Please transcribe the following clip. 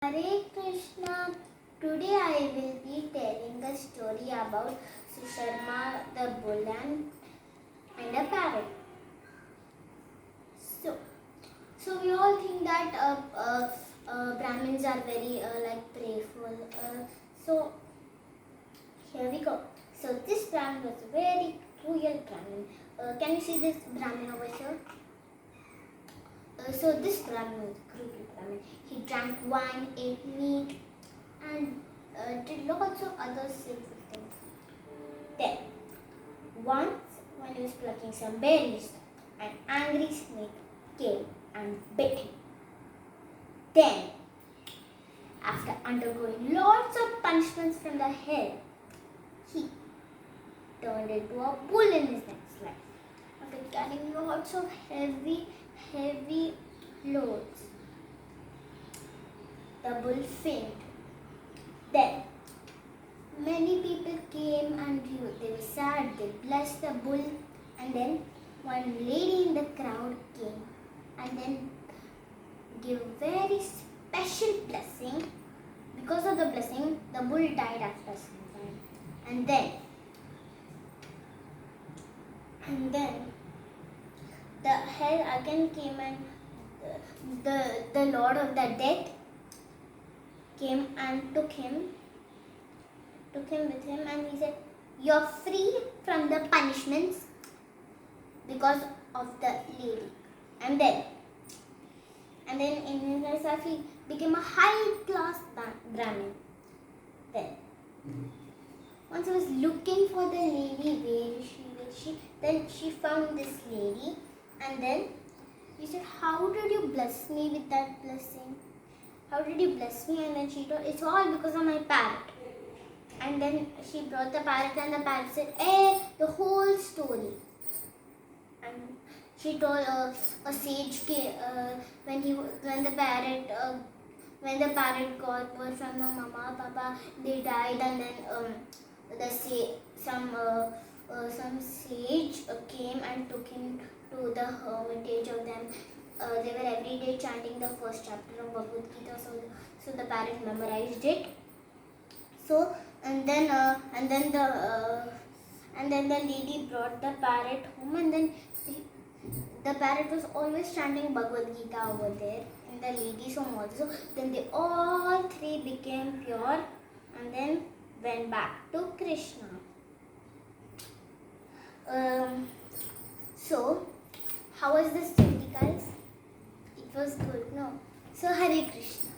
Hare Krishna. Today I will be telling a story about Susharma, the bull and a parrot. So we all think that Brahmins are very prayerful. So here we go. So this Brahmin was a very cruel Brahmin. Can you see this Brahmin over here? So this Brahmin was a cruel Brahmin. He drank wine, ate meat, and did lots of other sinful things. Then, once when he was plucking some berries, an angry snake came and bit him. Then, after undergoing lots of punishments from the hell, he turned into a bull in his next life. After carrying lots of heavy loads, the bull fainted. Then, many people came and they were sad. They blessed the bull, and then one lady in the crowd came and then gave a very special blessing. Because of the blessing, the bull died after some time. And then the hell again came, and the Lord of the Death came and took him with him, and he said, "You're free from the punishments because of the lady." And then in his life he became a high class Brahmin. Then once he was looking for the lady, where is she? Then she found this lady, and then he said, "How did you bless me with that blessing? How did you bless me?" And then she told, "It's all because of my parrot." And then she brought the parrot, and the parrot said, the whole story. And she told a sage when the parrot got word from her mama, papa, they died, and then some sage came and took him to the hermitage of them. They were every day chanting the first chapter of Bhagavad Gita, so the parrot memorized it. So and then the lady brought the parrot home, and then the parrot was always chanting Bhagavad Gita over there in the lady's home also. Then they all three became pure and then went back to Krishna. So how was the story, guys? It was good, no? So Hare Krishna.